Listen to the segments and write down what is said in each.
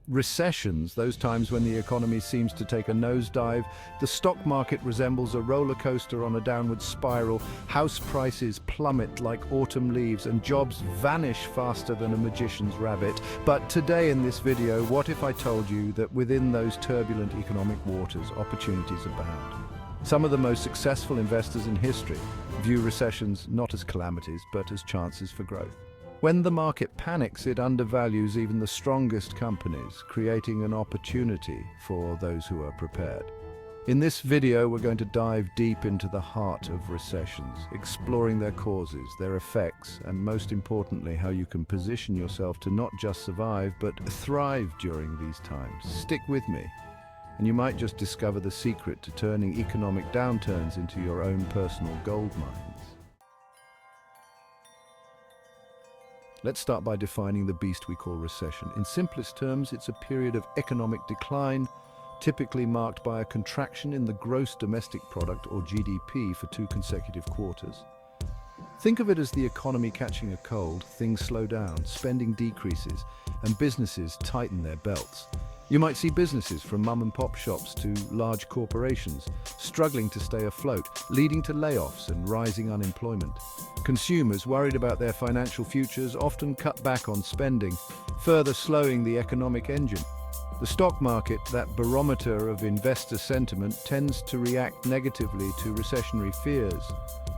recessions, those times when the economy seems to take a nosedive, the stock market resembles a roller coaster on a downward spiral, house prices plummet like autumn leaves, and jobs vanish faster than a magician's rabbit. But today in this video, what if I told you that within those turbulent economic waters, opportunities abound? Some of the most successful investors in history view recessions not as calamities, but as chances for growth. When the market panics, it undervalues even the strongest companies, creating an opportunity for those who are prepared. In this video, we're going to dive deep into the heart of recessions, exploring their causes, their effects, and most importantly, how you can position yourself to not just survive, but thrive during these times. Stick with me, and you might just discover the secret to turning economic downturns into your own personal gold mines. Let's start by defining the beast we call recession. In simplest terms, it's a period of economic decline, typically marked by a contraction in the gross domestic product, or GDP, for 2 consecutive quarters. Think of it as the economy catching a cold. Things slow down, spending decreases, and businesses tighten their belts. You might see businesses from mom-and-pop shops to large corporations struggling to stay afloat, leading to layoffs and rising unemployment. Consumers, worried about their financial futures, often cut back on spending, further slowing the economic engine. The stock market, that barometer of investor sentiment, tends to react negatively to recessionary fears,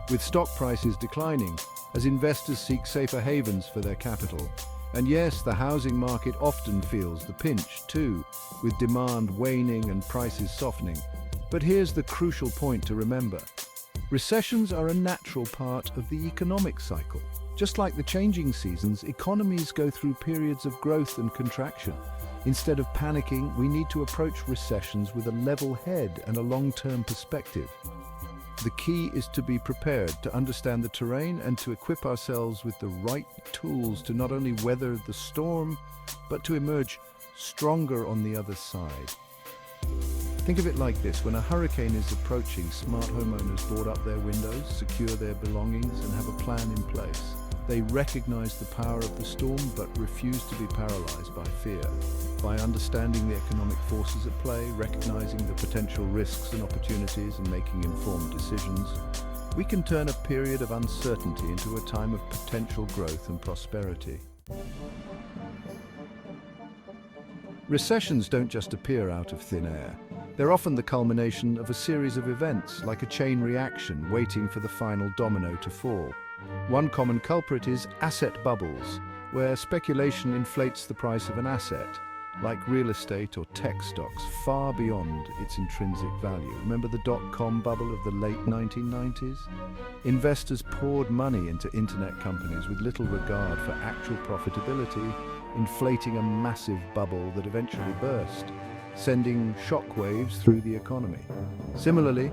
with stock prices declining as investors seek safer havens for their capital. And yes, the housing market often feels the pinch too, with demand waning and prices softening. But here's the crucial point to remember. Recessions are a natural part of the economic cycle. Just like the changing seasons, economies go through periods of growth and contraction. Instead of panicking, we need to approach recessions with a level head and a long-term perspective. The key is to be prepared, to understand the terrain, and to equip ourselves with the right tools to not only weather the storm, but to emerge stronger on the other side. Think of it like this: when a hurricane is approaching, smart homeowners board up their windows, secure their belongings, and have a plan in place. They recognize the power of the storm, but refuse to be paralyzed by fear. By understanding the economic forces at play, recognizing the potential risks and opportunities, and making informed decisions, we can turn a period of uncertainty into a time of potential growth and prosperity. Recessions don't just appear out of thin air. They're often the culmination of a series of events, like a chain reaction waiting for the final domino to fall. One common culprit is asset bubbles, where speculation inflates the price of an asset, like real estate or tech stocks, far beyond its intrinsic value. Remember the dot-com bubble of the late 1990s? Investors poured money into internet companies with little regard for actual profitability, inflating a massive bubble that eventually burst, sending shockwaves through the economy. Similarly,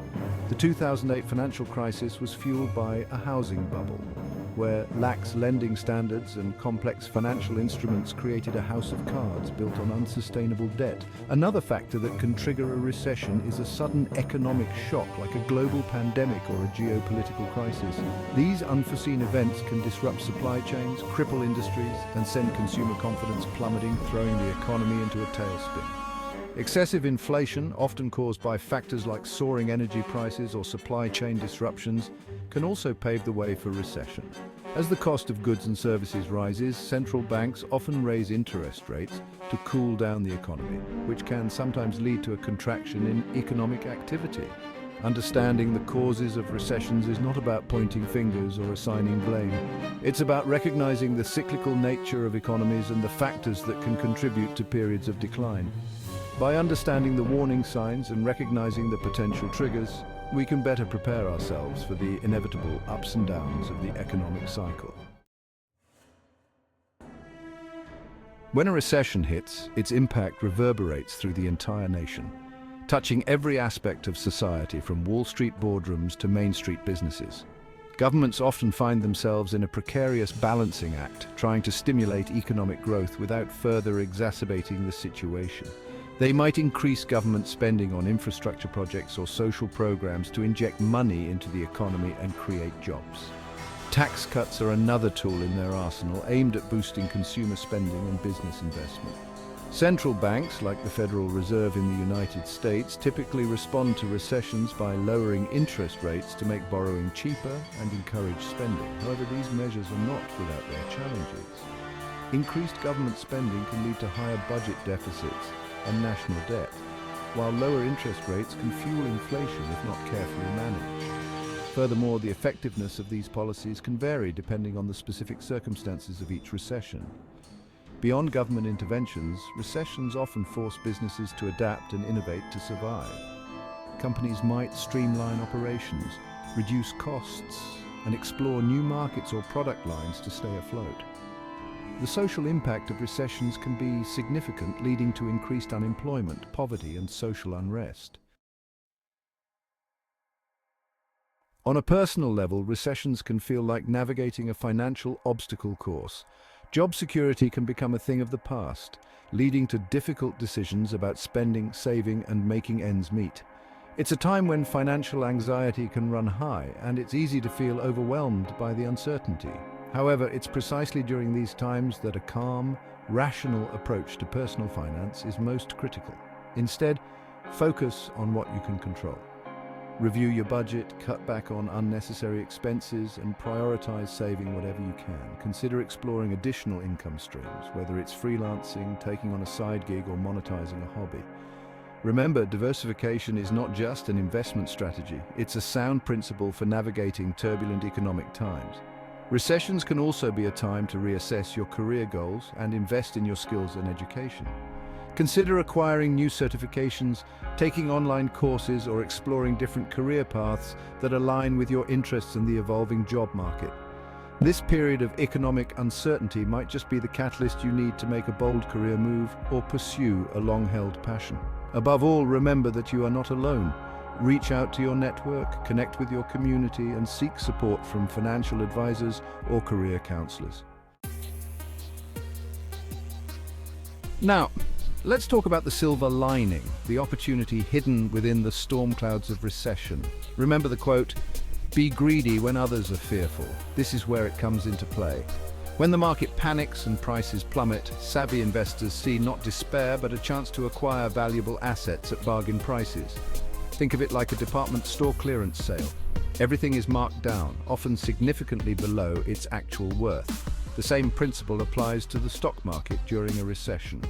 the 2008 financial crisis was fueled by a housing bubble, where lax lending standards and complex financial instruments created a house of cards built on unsustainable debt. Another factor that can trigger a recession is a sudden economic shock, like a global pandemic or a geopolitical crisis. These unforeseen events can disrupt supply chains, cripple industries, and send consumer confidence plummeting, throwing the economy into a tailspin. Excessive inflation, often caused by factors like soaring energy prices or supply chain disruptions, can also pave the way for recession. As the cost of goods and services rises, central banks often raise interest rates to cool down the economy, which can sometimes lead to a contraction in economic activity. Understanding the causes of recessions is not about pointing fingers or assigning blame. It's about recognizing the cyclical nature of economies and the factors that can contribute to periods of decline. By understanding the warning signs and recognizing the potential triggers, we can better prepare ourselves for the inevitable ups and downs of the economic cycle. When a recession hits, its impact reverberates through the entire nation, touching every aspect of society, from Wall Street boardrooms to Main Street businesses. Governments often find themselves in a precarious balancing act, trying to stimulate economic growth without further exacerbating the situation. They might increase government spending on infrastructure projects or social programs to inject money into the economy and create jobs. Tax cuts are another tool in their arsenal, aimed at boosting consumer spending and business investment. Central banks, like the Federal Reserve in the United States, typically respond to recessions by lowering interest rates to make borrowing cheaper and encourage spending. However, these measures are not without their challenges. Increased government spending can lead to higher budget deficits and national debt, while lower interest rates can fuel inflation if not carefully managed. Furthermore, the effectiveness of these policies can vary depending on the specific circumstances of each recession. Beyond government interventions, recessions often force businesses to adapt and innovate to survive. Companies might streamline operations, reduce costs, and explore new markets or product lines to stay afloat. The social impact of recessions can be significant, leading to increased unemployment, poverty, and social unrest. On a personal level, recessions can feel like navigating a financial obstacle course. Job security can become a thing of the past, leading to difficult decisions about spending, saving, and making ends meet. It's a time when financial anxiety can run high, and it's easy to feel overwhelmed by the uncertainty. However, it's precisely during these times that a calm, rational approach to personal finance is most critical. Instead, focus on what you can control. Review your budget, cut back on unnecessary expenses, and prioritize saving whatever you can. Consider exploring additional income streams, whether it's freelancing, taking on a side gig, or monetizing a hobby. Remember, diversification is not just an investment strategy, it's a sound principle for navigating turbulent economic times. Recessions can also be a time to reassess your career goals and invest in your skills and education. Consider acquiring new certifications, taking online courses, or exploring different career paths that align with your interests in the evolving job market. This period of economic uncertainty might just be the catalyst you need to make a bold career move or pursue a long-held passion. Above all, remember that you are not alone. Reach out to your network, connect with your community, and seek support from financial advisors or career counselors. Now, let's talk about the silver lining, the opportunity hidden within the storm clouds of recession. Remember the quote, "Be greedy when others are fearful." This is where it comes into play. When the market panics and prices plummet, savvy investors see not despair but a chance to acquire valuable assets at bargain prices. Think of it like a department store clearance sale. Everything is marked down, often significantly below its actual worth. The same principle applies to the stock market during a recession.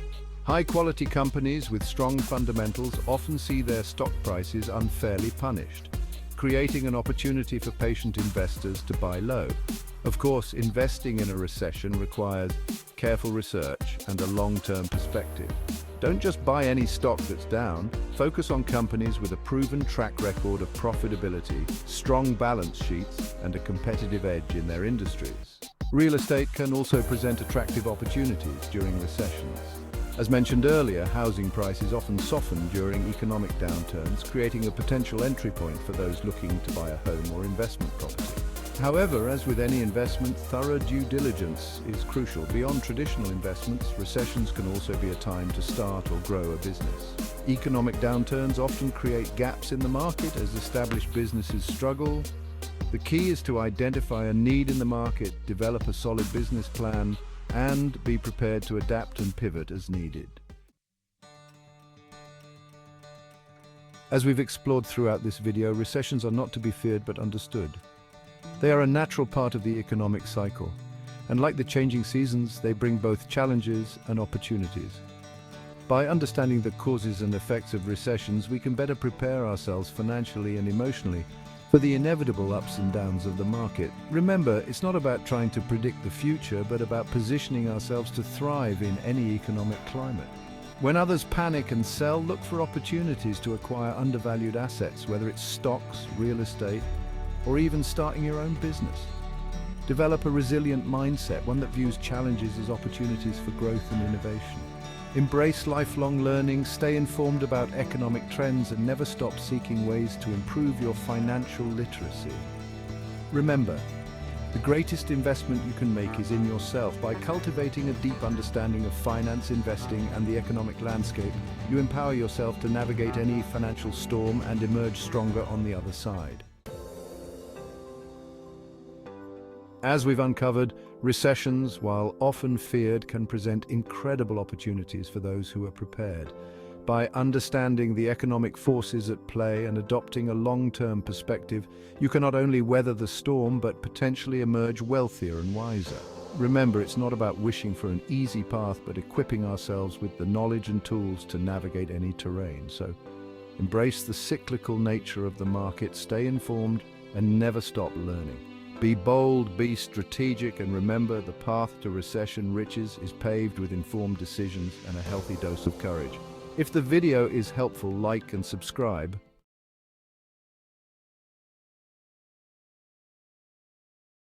High-quality companies with strong fundamentals often see their stock prices unfairly punished, creating an opportunity for patient investors to buy low. Of course, investing in a recession requires careful research and a long-term perspective. Don't just buy any stock that's down. Focus on companies with a proven track record of profitability, strong balance sheets, and a competitive edge in their industries. Real estate can also present attractive opportunities during recessions. As mentioned earlier, housing prices often soften during economic downturns, creating a potential entry point for those looking to buy a home or investment property. However, as with any investment, thorough due diligence is crucial. Beyond traditional investments, recessions can also be a time to start or grow a business. Economic downturns often create gaps in the market as established businesses struggle. The key is to identify a need in the market, develop a solid business plan, and be prepared to adapt and pivot as needed. As we've explored throughout this video, recessions are not to be feared but understood. They are a natural part of the economic cycle, and like the changing seasons, they bring both challenges and opportunities. By understanding the causes and effects of recessions, we can better prepare ourselves financially and emotionally for the inevitable ups and downs of the market. Remember, it's not about trying to predict the future, but about positioning ourselves to thrive in any economic climate. When others panic and sell, look for opportunities to acquire undervalued assets, whether it's stocks, real estate, or even starting your own business. Develop a resilient mindset, one that views challenges as opportunities for growth and innovation. Embrace lifelong learning, stay informed about economic trends, and never stop seeking ways to improve your financial literacy. Remember, the greatest investment you can make is in yourself. By cultivating a deep understanding of finance, investing, and the economic landscape, you empower yourself to navigate any financial storm and emerge stronger on the other side. As we've uncovered, Recessions, while often feared, can present incredible opportunities for those who are prepared. By understanding the economic forces at play and adopting a long-term perspective, you can not only weather the storm but potentially emerge wealthier and wiser. Remember, it's not about wishing for an easy path but equipping ourselves with the knowledge and tools to navigate any terrain. So, embrace the cyclical nature of the market, stay informed, and never stop learning. Be bold, be strategic, and remember, the path to recession riches is paved with informed decisions and a healthy dose of courage. If the video is helpful, like and subscribe.